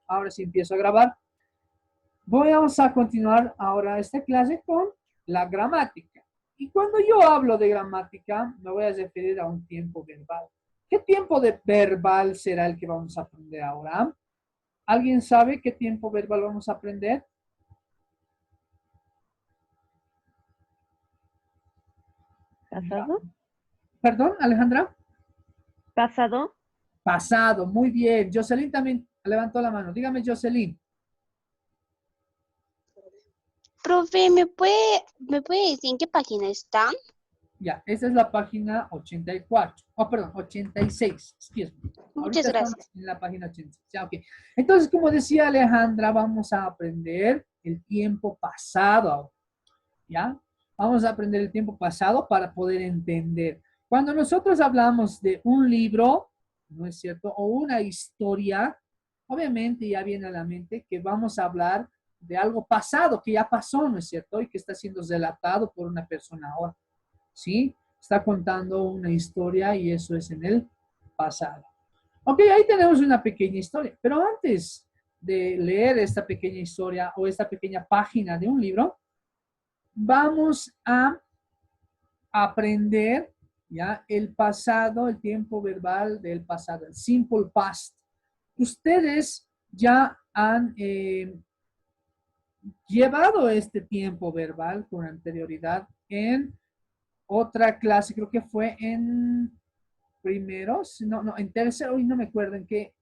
Ahora sí empiezo a grabar. Vamos a continuar ahora esta clase con la gramática. Y cuando yo hablo de gramática, me voy a referir a un tiempo verbal. ¿Qué tiempo de verbal será el que vamos a aprender ahora? ¿Alguien sabe qué tiempo verbal vamos a aprender? Ya. ¿Pasado? Perdón, Alejandra. ¿Pasado? Pasado, muy bien. Jocelyn también levantó la mano. Dígame, Jocelyn. Profe, ¿me puede decir en qué página está? Ya, esa es la página 84. Oh, perdón, 86. Excuse me. Muchas Ahorita estamos gracias. en la página 86. Ya, ok. Entonces, como decía Alejandra, vamos a aprender el tiempo pasado ahora. ¿Ya? Vamos a aprender el tiempo pasado para poder entender. Cuando nosotros hablamos de un libro, ¿no es cierto? O una historia, obviamente ya viene a la mente que vamos a hablar de algo pasado, que ya pasó, ¿no es cierto? Y que está siendo relatado por una persona ahora. ¿Sí? Está contando una historia y eso es en el pasado. Ok, ahí tenemos una pequeña historia, pero antes de leer esta pequeña historia o esta pequeña página de un libro, vamos a aprender ya el pasado, el tiempo verbal del pasado, el simple past. Ustedes ya han llevado este tiempo verbal con anterioridad en otra clase, creo que fue en primero, no, en tercero, y no me acuerdo en qué,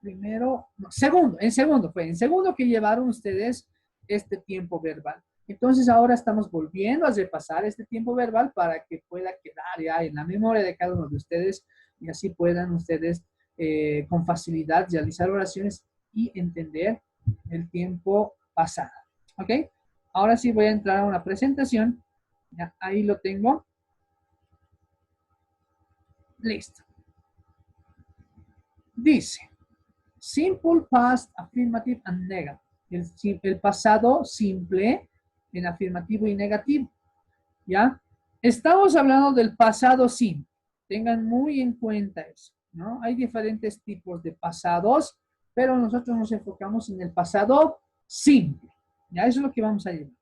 primero, no, segundo, en segundo que llevaron ustedes este tiempo verbal. Entonces ahora estamos volviendo a repasar este tiempo verbal para que pueda quedar ya en la memoria de cada uno de ustedes y así puedan ustedes con facilidad realizar oraciones y entender el tiempo pasado. ¿Ok? Ahora sí voy a entrar a una presentación. Ya, ahí lo tengo. Listo. Dice, simple past, affirmative and negative. El pasado simple en afirmativo y negativo. ¿Ya? Estamos hablando del pasado simple. Tengan muy en cuenta eso, ¿no? Hay diferentes tipos de pasados, pero nosotros nos enfocamos en el pasado simple. ¿Ya? Eso es lo que vamos a llevar.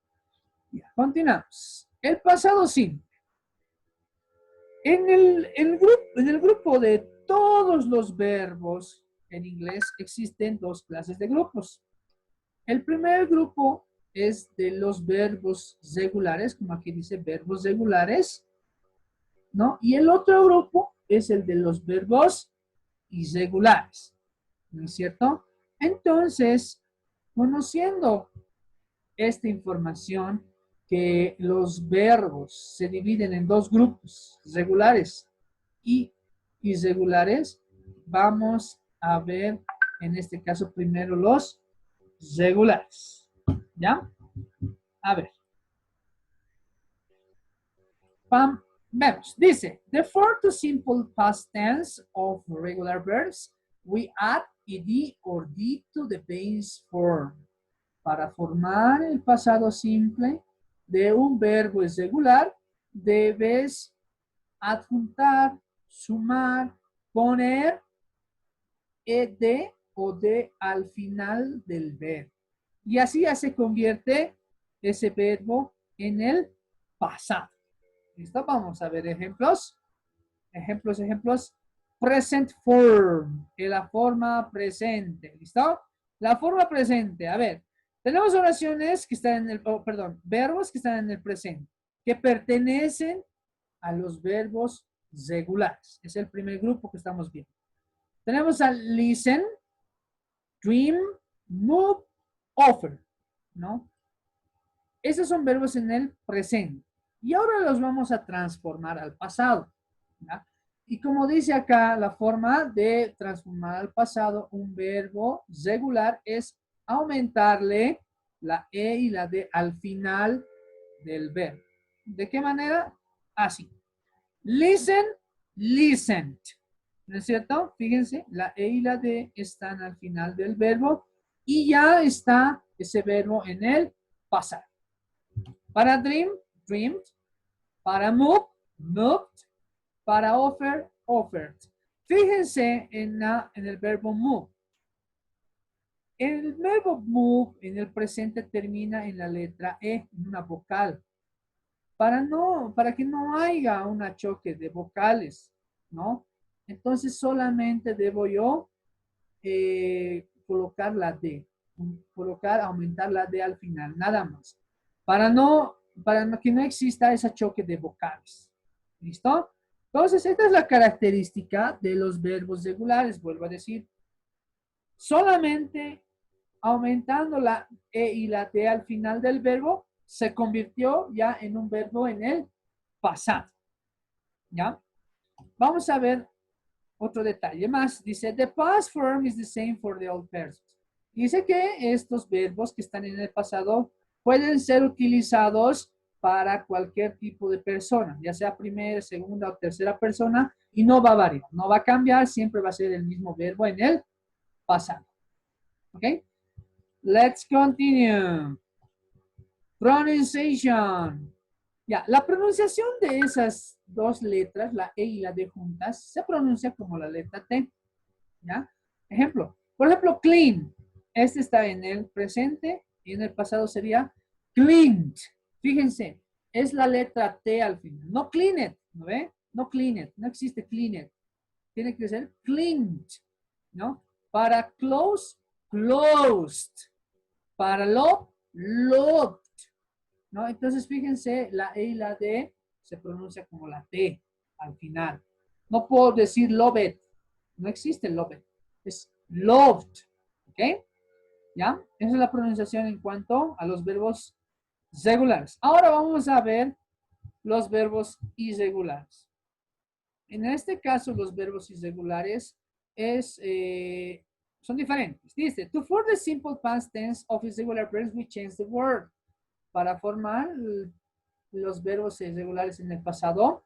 Ya, continuamos. El pasado simple. En el grupo de todos los verbos en inglés existen dos clases de grupos. El primer grupo es de los verbos regulares, como aquí dice verbos regulares, ¿no? Y el otro grupo es el de los verbos irregulares, ¿no es cierto? Entonces, conociendo esta información, que los verbos se dividen en dos grupos, regulares y irregulares, vamos a ver en este caso primero los regulares. ¿Ya? A ver. Vemos. Dice, the four to simple past tense of regular verbs, we add ed or did to the base form. Para formar el pasado simple de un verbo irregular, debes adjuntar, sumar, poner ed o de al final del verbo. Y así ya se convierte ese verbo en el pasado. ¿Listo? Vamos a ver ejemplos. Ejemplos. Present form, en la forma presente. ¿Listo? La forma presente. A ver, tenemos oraciones que están en el, verbos que están en el presente, que pertenecen a los verbos regulares. Es el primer grupo que estamos viendo. Tenemos a listen, dream, move, offer, ¿no? Esos son verbos en el presente. Y ahora los vamos a transformar al pasado, ¿ya? Y como dice acá, la forma de transformar al pasado un verbo regular es aumentarle la E y la D al final del verbo. ¿De qué manera? Así. Listen, listened. ¿No es cierto? Fíjense, la E y la D están al final del verbo y ya está ese verbo en el pasado. Para dream, dreamed. Para move, moved. Para offer, offered. Fíjense en el verbo move. El verbo move en el presente termina en la letra E, en una vocal. Para que no haya un choque de vocales, ¿no? Entonces solamente debo yo colocar la D, aumentar la D al final, nada más. Que no exista ese choque de vocales. ¿Listo? Entonces, esta es la característica de los verbos regulares, vuelvo a decir. Solamente aumentando la E y la D al final del verbo, se convirtió ya en un verbo en el pasado. ¿Ya? Vamos a ver otro detalle más. Dice, the past form is the same for the old persons. Dice que estos verbos que están en el pasado pueden ser utilizados para cualquier tipo de persona, ya sea primera, segunda o tercera persona, y no va a variar, no va a cambiar, siempre va a ser el mismo verbo en el pasado. ¿Ok? Let's continue. Pronunciation. Ya, la pronunciación de esas dos letras, la E y la D juntas, se pronuncia como la letra T. ¿Ya? Ejemplo, por ejemplo, clean. Este está en el presente y en el pasado sería cleaned. Fíjense, es la letra T al final. No cleaned, ¿no ve? No cleaned, no existe cleaned. Tiene que ser cleaned, ¿no? Para close, closed. Para love, loved. ¿No? Entonces, fíjense, la E y la D se pronuncia como la T al final. No puedo decir loved. No existe loved. Es loved. ¿Ok? ¿Ya? Esa es la pronunciación en cuanto a los verbos regulares. Ahora vamos a ver los verbos irregulares. En este caso, los verbos irregulares son diferentes. Dice, to form the simple past tense of irregular verbs, we change the word. Para formar los verbos irregulares en el pasado,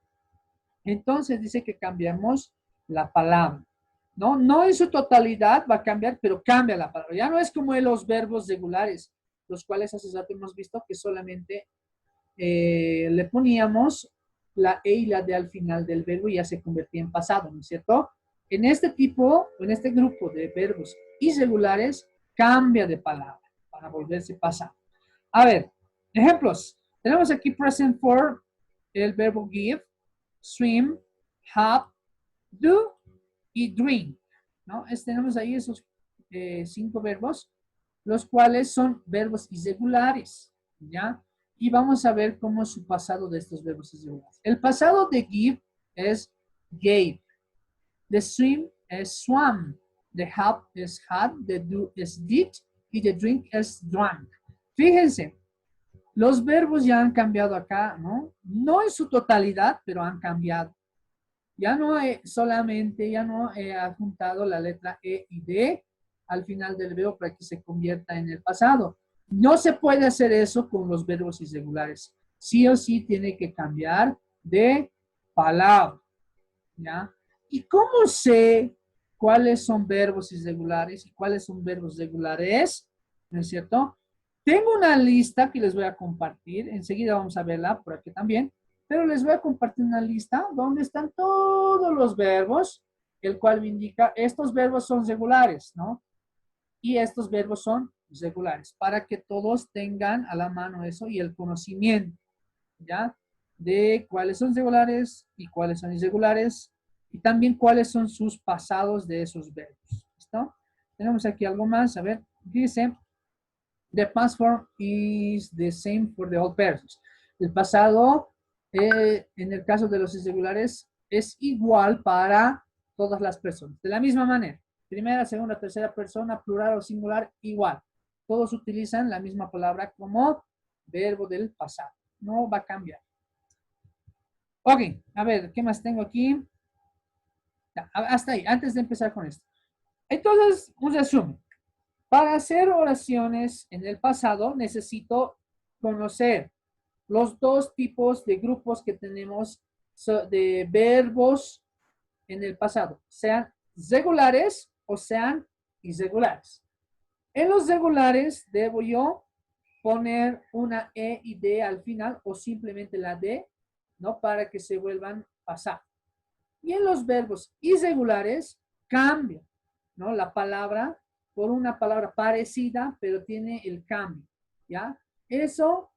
entonces dice que cambiamos la palabra. No en su totalidad va a cambiar, pero cambia la palabra. Ya no es como en los verbos regulares, los cuales hace rato hemos visto que solamente le poníamos la E y la D al final del verbo y ya se convertía en pasado, ¿no es cierto? En este grupo de verbos irregulares, cambia de palabra para volverse pasado. A ver, ejemplos. Tenemos aquí present for el verbo give, swim, have, do y drink. ¿No? Tenemos ahí esos 5 verbos, los cuales son verbos irregulares. ¿Ya? Y vamos a ver cómo es su pasado de estos verbos irregulares. El pasado de give es gave. The swim es swam. The have es had. The do es did. Y the drink es drank. Fíjense, los verbos ya han cambiado acá, ¿no? No en su totalidad, pero han cambiado. Ya no ya no he adjuntado la letra E y D al final del verbo para que se convierta en el pasado. No se puede hacer eso con los verbos irregulares. Sí o sí tiene que cambiar de palabra, ¿ya? ¿Y cómo sé cuáles son verbos irregulares y cuáles son verbos regulares? ¿No es cierto? Tengo una lista que les voy a compartir. Enseguida vamos a verla por aquí también. Pero les voy a compartir una lista donde están todos los verbos, el cual me indica estos verbos son regulares, ¿no? Y estos verbos son regulares, para que todos tengan a la mano eso y el conocimiento, ¿ya? De cuáles son regulares y cuáles son irregulares y también cuáles son sus pasados de esos verbos, ¿listo? Tenemos aquí algo más, a ver, dice, the past form is the same for the all persons. El pasado, en el caso de los irregulares, es igual para todas las personas, de la misma manera. Primera, segunda, tercera persona, plural o singular, igual. Todos utilizan la misma palabra como verbo del pasado. No va a cambiar. Ok, a ver, ¿qué más tengo aquí? Ya, hasta ahí, antes de empezar con esto. Entonces, un resumen. Para hacer oraciones en el pasado, necesito conocer los dos tipos de grupos que tenemos de verbos en el pasado, sean regulares o sean irregulares. En los regulares debo yo poner una E y D al final o simplemente la D, ¿no? Para que se vuelvan pasado. Y en los verbos irregulares cambia, ¿no? La palabra por una palabra parecida, pero tiene el cambio, ¿ya? Eso,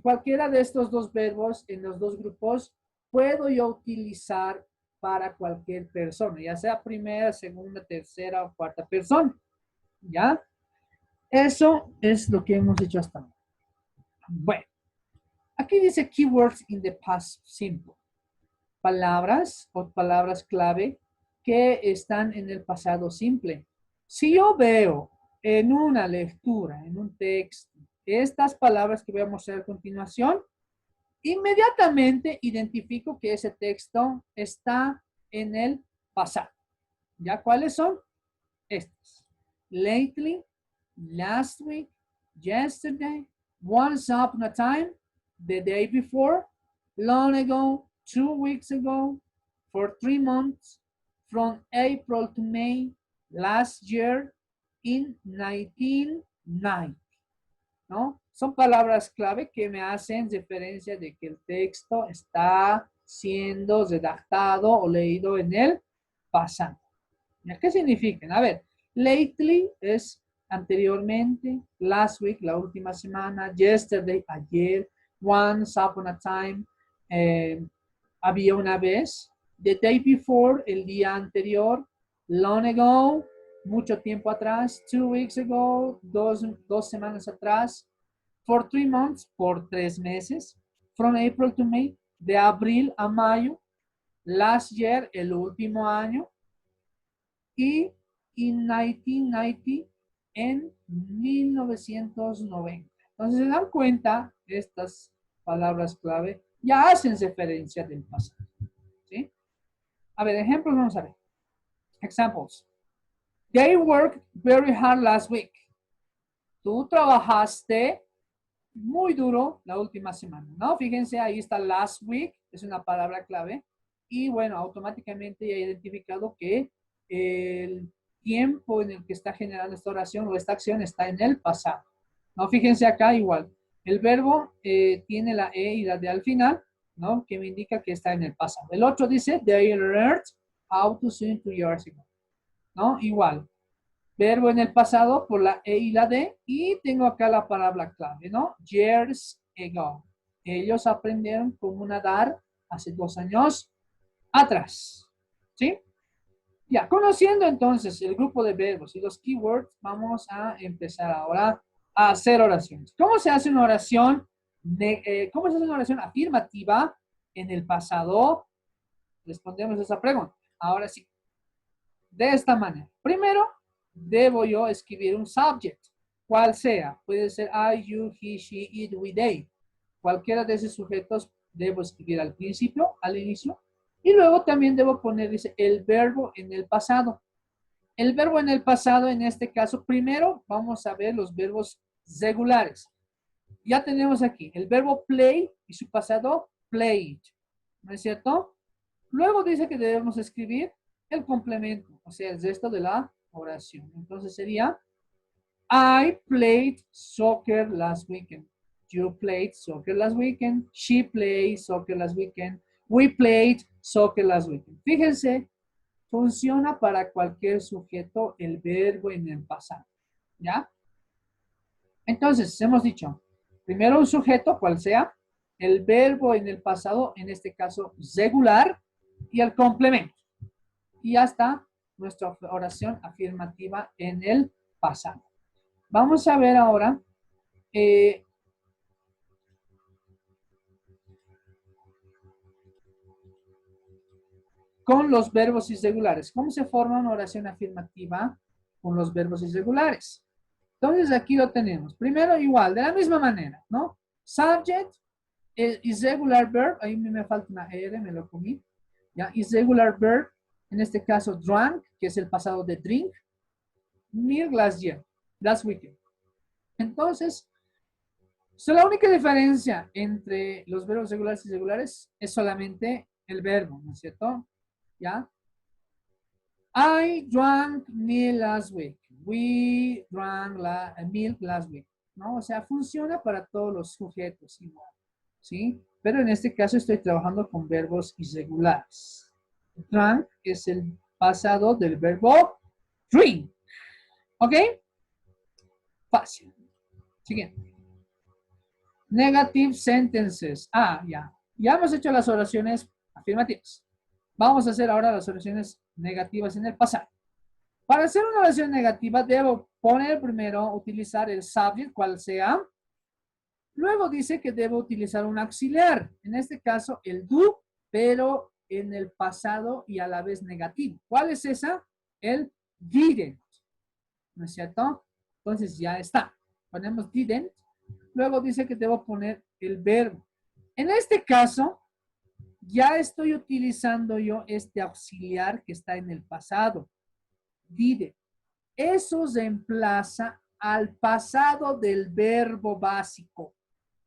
cualquiera de estos dos verbos en los dos grupos, puedo yo utilizar para cualquier persona, ya sea primera, segunda, tercera o cuarta persona, ¿ya? Eso es lo que hemos hecho hasta ahora. Bueno, aquí dice keywords in the past simple. Palabras o palabras clave que están en el pasado simple. Si yo veo en una lectura, en un texto, estas palabras que voy a mostrar a continuación, inmediatamente identifico que ese texto está en el pasado. ¿Ya cuáles son? Estas. Lately, last week, yesterday, once upon a time, the day before, long ago, 2 weeks ago, for 3 months, from April to May, last year, in 1990. ¿No? Son palabras clave que me hacen referencia de que el texto está siendo redactado o leído en el pasado. ¿Qué significan? A ver, lately es anteriormente, last week, la última semana, yesterday, ayer, once upon a time, había una vez, the day before, el día anterior, long ago, mucho tiempo atrás, 2 weeks ago, dos semanas atrás, for 3 months, por 3 meses, from April to May, de abril a mayo, last year, el último año, y in 1990, en 1990. Entonces, se dan cuenta, estas palabras clave ya hacen referencia del pasado. ¿Sí? A ver, ejemplos vamos a ver. Examples. They worked very hard last week. Tú trabajaste muy duro la última semana, ¿no? Fíjense, ahí está last week, es una palabra clave. Y bueno, automáticamente ya he identificado que el tiempo en el que está generando esta oración o esta acción está en el pasado. ¿No? Fíjense acá igual. El verbo tiene la E y la D al final, ¿no? Que me indica que está en el pasado. El otro dice, they learned how to swim 2 years ago. ¿No? Igual. Verbo en el pasado por la E y la D. Y tengo acá la palabra clave, ¿no? Years ago. Ellos aprendieron cómo nadar hace 2 años atrás. ¿Sí? Ya, conociendo entonces el grupo de verbos y los keywords, vamos a empezar ahora a hacer oraciones. ¿Cómo se hace una oración? ¿Cómo se hace una oración afirmativa en el pasado? Respondemos a esa pregunta. Ahora sí. De esta manera. Primero, debo yo escribir un subject. Cual sea. Puede ser I, you, he, she, it, we, they. Cualquiera de esos sujetos debo escribir al principio, al inicio. Y luego también debo poner, dice, el verbo en el pasado. El verbo en el pasado, en este caso, primero vamos a ver los verbos regulares. Ya tenemos aquí el verbo play y su pasado, played. ¿No es cierto? Luego dice que debemos escribir el complemento, o sea, el resto de la oración. Entonces sería, I played soccer last weekend. You played soccer last weekend. She played soccer last weekend. We played soccer last weekend. Fíjense, funciona para cualquier sujeto el verbo en el pasado. ¿Ya? Entonces, hemos dicho, primero un sujeto, cual sea, el verbo en el pasado, en este caso regular, y el complemento. Y ya está nuestra oración afirmativa en el pasado. Vamos a ver ahora con los verbos irregulares. ¿Cómo se forma una oración afirmativa con los verbos irregulares? Entonces aquí lo tenemos. Primero igual, de la misma manera, ¿no? Subject, el irregular verb, ahí me falta una R, me lo comí. ¿Ya? Irregular verb, en este caso drank, que es el pasado de drink. Near last year, last weekend. Entonces, la única diferencia entre los verbos regulares y irregulares es solamente el verbo, ¿no es cierto? ¿Ya? I drank milk last week. We drank milk last week. ¿No? O sea, funciona para todos los sujetos igual. ¿Sí? Pero en este caso estoy trabajando con verbos irregulares. Drank es el pasado del verbo drink. ¿Ok? Fácil. Siguiente. Negative sentences. Ah, ya. Ya hemos hecho las oraciones afirmativas. Vamos a hacer ahora las oraciones negativas en el pasado. Para hacer una oración negativa, debo poner primero, utilizar el subject, cual sea. Luego dice que debo utilizar un auxiliar. En este caso, el do, pero en el pasado y a la vez negativo. ¿Cuál es esa? El didn't. ¿No es cierto? Entonces ya está. Ponemos didn't. Luego dice que debo poner el verbo. En este caso, ya estoy utilizando yo este auxiliar que está en el pasado. Didn't. Eso reemplaza al pasado del verbo básico.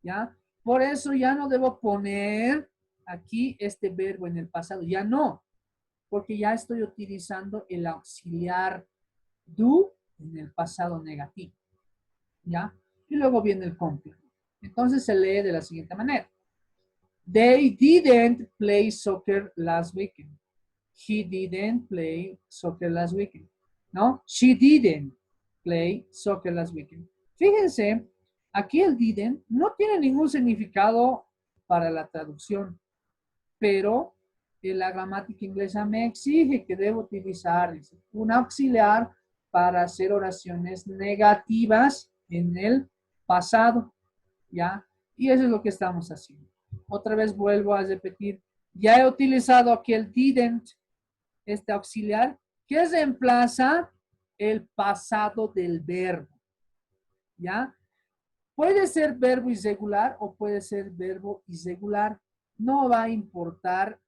¿Ya? Por eso ya no debo poner aquí este verbo en el pasado. Ya no. Porque ya estoy utilizando el auxiliar do en el pasado negativo. ¿Ya? Y luego viene el complemento. Entonces se lee de la siguiente manera. They didn't play soccer last weekend. He didn't play soccer last weekend. ¿No? She didn't play soccer last weekend. Fíjense, aquí el didn't no tiene ningún significado para la traducción, pero la gramática inglesa me exige que debo utilizar un auxiliar para hacer oraciones negativas en el pasado, ¿ya? Y eso es lo que estamos haciendo. Otra vez vuelvo a repetir, ya he utilizado aquí el didn't, este auxiliar, que reemplaza el pasado del verbo, ¿ya? Puede ser verbo irregular o puede ser verbo irregular. No va a importar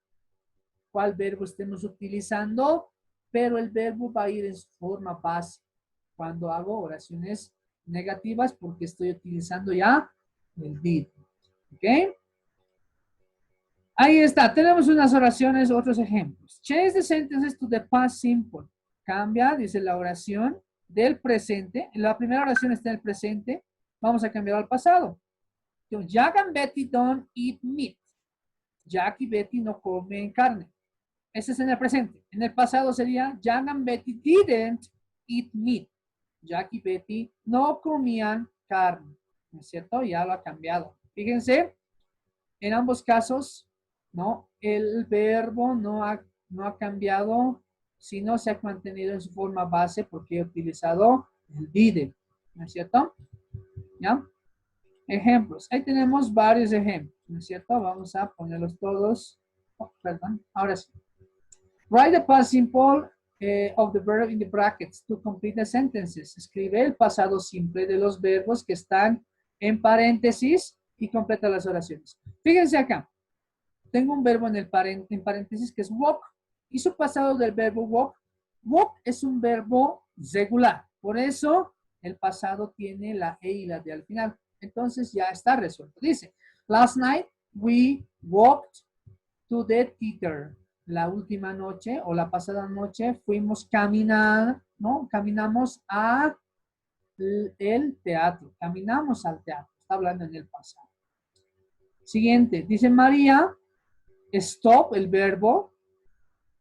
cuál verbo estemos utilizando, pero el verbo va a ir en su forma base cuando hago oraciones negativas porque estoy utilizando ya el did. ¿Ok? Ahí está. Tenemos unas oraciones, otros ejemplos. Change the sentences to the past simple. Cambia, dice la oración del presente. La primera oración está en el presente. Vamos a cambiar al pasado. Jack and Betty don't eat meat. Jack y Betty no comen carne. Ese es en el presente. En el pasado sería Jack and Betty didn't eat meat. Jack y Betty no comían carne. ¿No es cierto? Ya lo ha cambiado. Fíjense, en ambos casos, ¿no? El verbo no ha cambiado, sino se ha mantenido en su forma base porque he utilizado el did. ¿No es cierto? ¿Ya? Ejemplos. Ahí tenemos varios ejemplos. ¿No es cierto? Vamos a ponerlos todos. Oh, perdón. Ahora sí. Write the past simple of the verb in the brackets to complete the sentences. Escribe el pasado simple de los verbos que están en paréntesis y completa las oraciones. Fíjense acá. Tengo un verbo en paréntesis que es walk y su pasado del verbo walk. Walk es un verbo regular. Por eso el pasado tiene la E y la D al final. Entonces ya está resuelto. Dice, last night we walked to the theater. La última noche o la pasada noche fuimos caminar, ¿no? Caminamos a el teatro. Caminamos al teatro. Está hablando en el pasado. Siguiente. Dice María, stop, el verbo.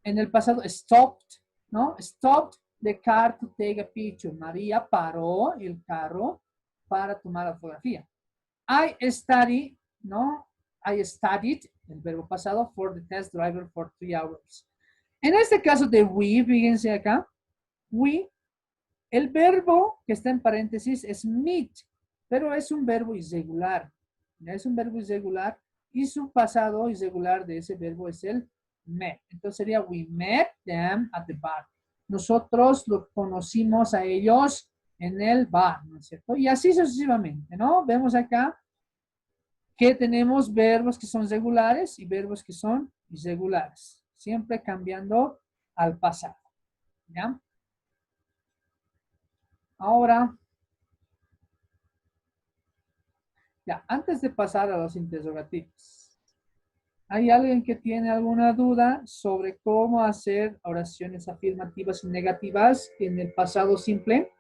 En el pasado, stopped, ¿no? Stopped the car to take a picture. María paró el carro para tomar la fotografía. I study, ¿no? I studied, el verbo pasado, for the test driver for 3 hours. En este caso de we, fíjense acá, we, el verbo que está en paréntesis es meet, pero es un verbo irregular. Es un verbo irregular y su pasado irregular de ese verbo es el met. Entonces sería we met them at the bar. Nosotros los conocimos a ellos en el bar, ¿no es cierto? Y así sucesivamente, ¿no? Vemos acá que tenemos verbos que son regulares y verbos que son irregulares. Siempre cambiando al pasado. ¿Ya? Ahora, ya, antes de pasar a los interrogativos, ¿hay alguien que tiene alguna duda sobre cómo hacer oraciones afirmativas y negativas en el pasado simple?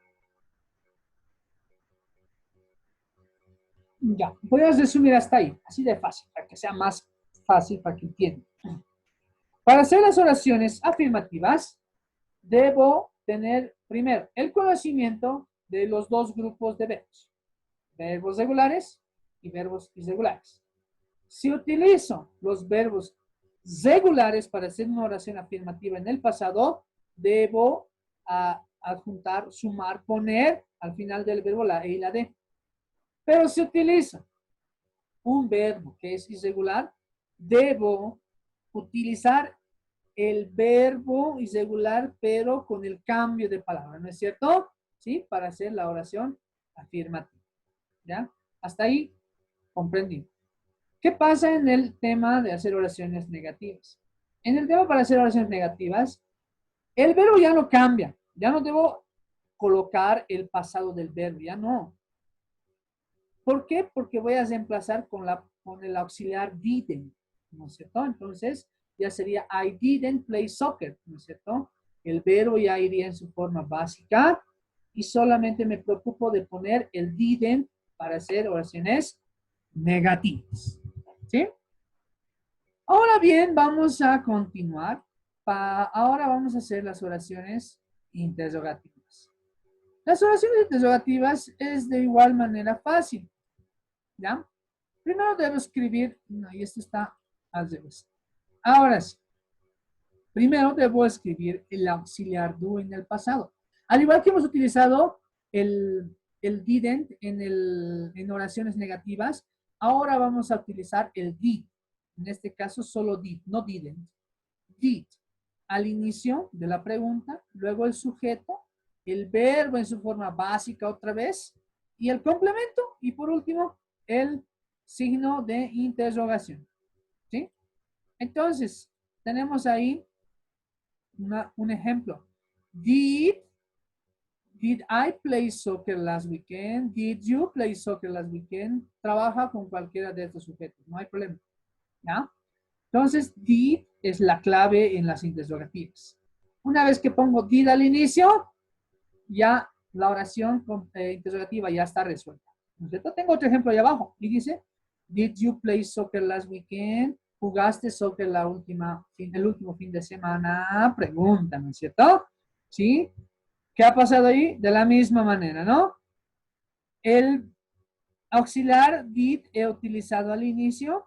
Ya, voy a resumir hasta ahí, así de fácil, para que sea más fácil para que entiendan. Para hacer las oraciones afirmativas, debo tener Primero, el conocimiento de los dos grupos de verbos. Verbos regulares y verbos irregulares. Si utilizo los verbos regulares para hacer una oración afirmativa en el pasado, debo adjuntar, sumar, poner al final del verbo la E y la D. Pero si utilizo un verbo que es irregular, debo utilizar el verbo irregular, pero con el cambio de palabra, ¿no es cierto? ¿Sí? Para hacer la oración afirmativa. ¿Ya? Hasta ahí comprendí. ¿Qué pasa en el tema de hacer oraciones negativas? En el tema para hacer oraciones negativas, el verbo ya no cambia. Ya no debo colocar el pasado del verbo, ya no. ¿Por qué? Porque voy a reemplazar con el auxiliar didn't, ¿no es cierto? Entonces, ya sería I didn't play soccer, ¿no es cierto? El verbo ya iría en su forma básica y solamente me preocupo de poner el didn't para hacer oraciones negativas. ¿Sí? Ahora bien, vamos a continuar. Ahora vamos a hacer las oraciones interrogativas. Las oraciones interrogativas es de igual manera fácil. ¿Ya? Primero debo escribir, no, y esto está al revés. Ahora sí. Primero debo escribir el auxiliar do en el pasado. Al igual que hemos utilizado el didn't en oraciones negativas, ahora vamos a utilizar el did. En este caso solo did, no didn't. Did. Al inicio de la pregunta, luego el sujeto, el verbo en su forma básica otra vez, y el complemento, y por último, el signo de interrogación. ¿Sí? Entonces, tenemos ahí un ejemplo. Did I play soccer last weekend? Did you play soccer last weekend? Trabaja con cualquiera de estos sujetos, no hay problema. ¿Ya? Entonces, did es la clave en las interrogativas. Una vez que pongo did al inicio, ya la oración interrogativa ya está resuelta. ¿No es cierto? Tengo otro ejemplo ahí abajo y dice, did you play soccer last weekend? ¿Jugaste soccer el último fin de semana? Pregunta, ¿no es cierto? ¿Sí? ¿Qué ha pasado ahí? De la misma manera, ¿no? El auxiliar did he utilizado al inicio,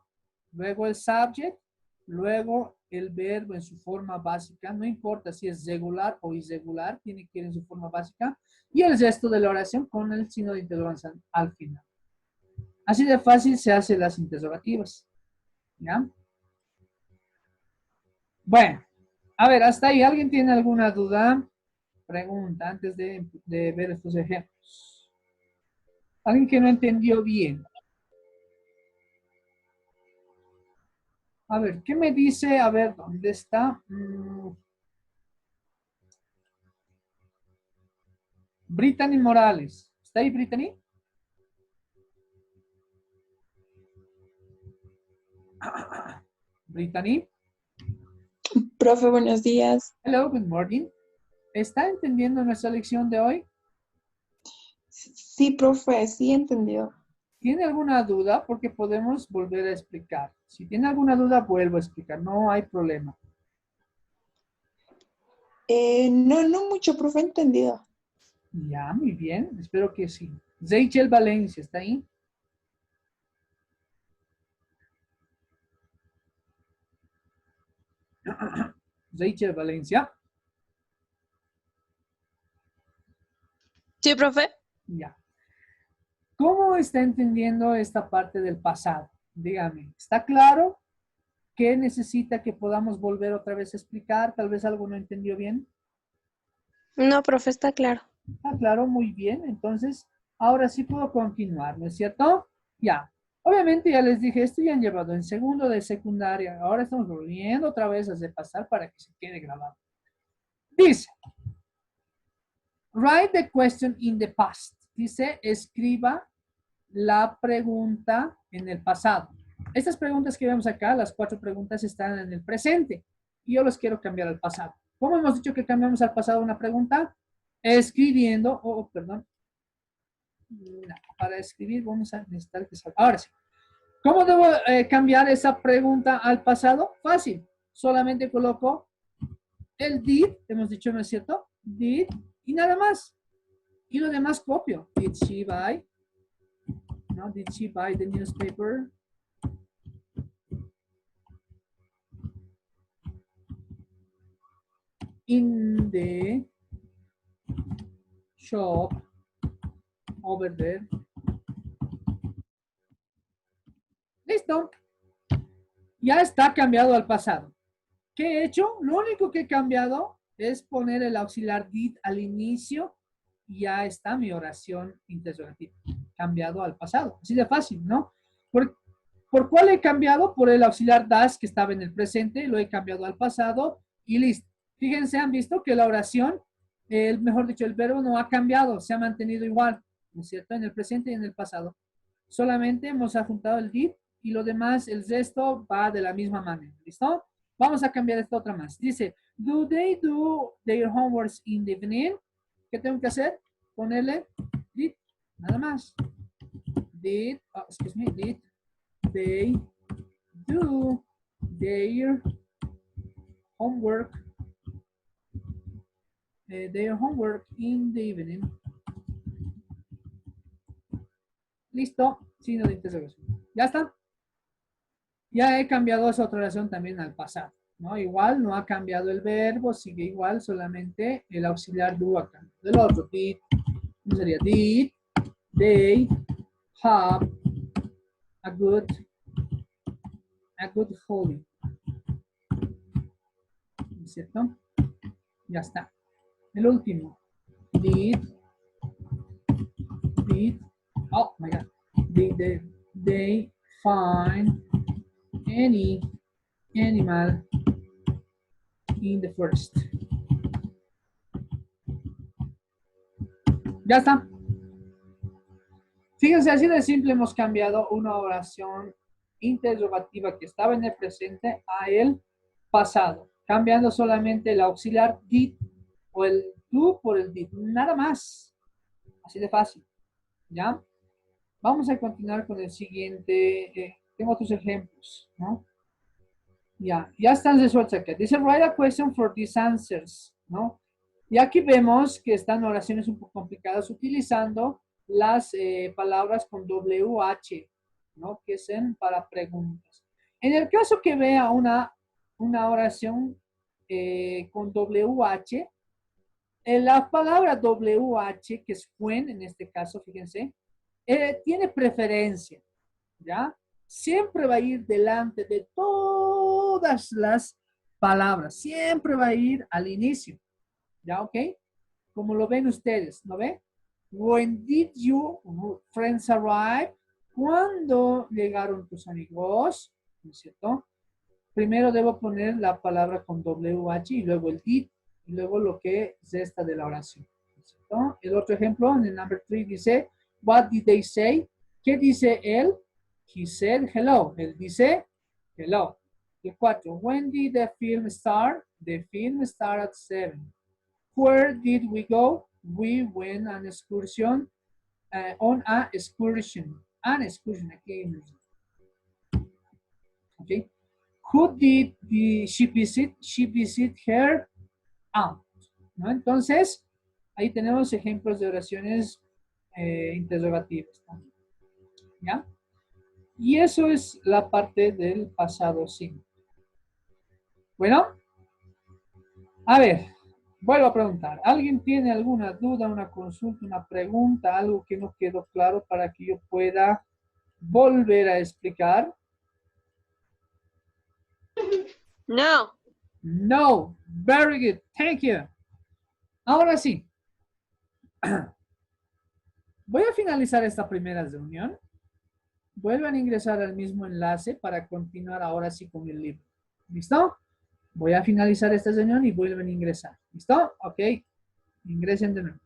luego el subject, luego el verbo en su forma básica, no importa si es regular o irregular, tiene que ir en su forma básica, y el resto de la oración con el signo de interrogación al final. Así de fácil se hacen las interrogativas. ¿Ya? Bueno, a ver, hasta ahí, ¿alguien tiene alguna duda? Pregunta antes de ver estos ejemplos. ¿Alguien que no entendió bien? A ver, ¿qué me dice? A ver, ¿dónde está? Brittany Morales. ¿Está ahí, Brittany? Brittany. Profe, buenos días. Hello, good morning. ¿Está entendiendo nuestra lección de hoy? Sí, profe, sí entendió. ¿Tiene alguna duda? Porque podemos volver a explicar. Si tiene alguna duda, vuelvo a explicar. No hay problema. No mucho, profe, entendido. Ya, muy bien. Espero que sí. Rachel Valencia, ¿está ahí? Rachel Valencia. Sí, profe. Ya. ¿Cómo está entendiendo esta parte del pasado? Dígame, ¿está claro? ¿Qué necesita que podamos volver otra vez a explicar? Tal vez algo no entendió bien. No, profe, está claro. Está claro, muy bien. Entonces, ahora sí puedo continuar, ¿no es cierto? Ya. Obviamente ya les dije, esto ya han llevado en segundo de secundaria. Ahora estamos volviendo otra vez a repasar para que se quede grabado. Dice, write the question in the past. Dice, escriba la pregunta en el pasado. Estas preguntas que vemos acá, las 4 preguntas están en el presente. Y yo los quiero cambiar al pasado. ¿Cómo hemos dicho que cambiamos al pasado una pregunta? Escribiendo, perdón. No, para escribir vamos a necesitar que salga. Ahora sí. ¿Cómo debo cambiar esa pregunta al pasado? Fácil. Solamente coloco el did, hemos dicho, ¿no es cierto? Did Y nada más. Y lo demás copio. Did she buy? No, did she buy the newspaper? In the shop over there. Listo. Ya está cambiado al pasado. ¿Qué he hecho? Lo único que he cambiado es poner el auxiliar did al inicio y ya está mi oración interrogativa. Cambiado al pasado. Así de fácil, ¿no? ¿Por cuál he cambiado? Por el auxiliar das que estaba en el presente, lo he cambiado al pasado y listo. Fíjense, han visto que la oración, mejor dicho, el verbo no ha cambiado, se ha mantenido igual, ¿no es cierto? En el presente y en el pasado. Solamente hemos adjuntado el did y lo demás, el resto va de la misma manera, ¿listo? Vamos a cambiar esta otra más. Dice, do they do their homeworks in the evening? ¿Qué tengo que hacer? Ponerle did, nada más. Did they do their homework in the evening? Listo, signo de interrogación. ¿Ya está? Ya he cambiado esa otra oración también al pasado, ¿no? Igual no ha cambiado el verbo, sigue igual, solamente el auxiliar do ha cambiado. Del otro, did, ¿cómo sería? Did they have a good holiday? ¿No es cierto? Ya está. El último. Oh my God. Did they find any animal in the forest? Ya está. Fíjense, así de simple hemos cambiado una oración interrogativa que estaba en el presente a el pasado, cambiando solamente el auxiliar did o el do por el did, nada más. Así de fácil. ¿Ya? Vamos a continuar con el siguiente. Tengo otros ejemplos, ¿no? Ya están resueltos acá. Dice, write a question for these answers, ¿no? Y aquí vemos que están oraciones un poco complicadas utilizando las palabras con WH, ¿no? Que son para preguntas. En el caso que vea una oración con WH, la palabra WH, que es when en este caso, fíjense, tiene preferencia, ¿ya? Siempre va a ir delante de todas las palabras, siempre va a ir al inicio, ¿ya? ¿Ok? Como lo ven ustedes, ¿no ven? When did your friends arrive? ¿Cuándo llegaron tus amigos? ¿No es cierto? Primero debo poner la palabra con WH y luego el did y luego lo que resta de la oración, ¿no es cierto? El otro ejemplo, en el number 3 dice, what did they say? ¿Qué dice él? He said hello. Él dice hello. El 4. When did the film start? The film started at 7. Where did we go? We went on an excursion. An excursion. Aquí. Okay. Who did she visit? She visited her aunt. ¿No? Entonces, ahí tenemos ejemplos de oraciones interrogativas también. ¿Ya? Y eso es la parte del pasado simple. Bueno, a ver, vuelvo a preguntar. ¿Alguien tiene alguna duda, una consulta, una pregunta, algo que no quedó claro para que yo pueda volver a explicar? No. No. Very good. Thank you. Ahora sí. Voy a finalizar esta primera reunión. Vuelvan a ingresar al mismo enlace para continuar ahora sí con el libro. ¿Listo? Voy a finalizar esta reunión y vuelven a ingresar. ¿Listo? Ok. Ingresen de nuevo.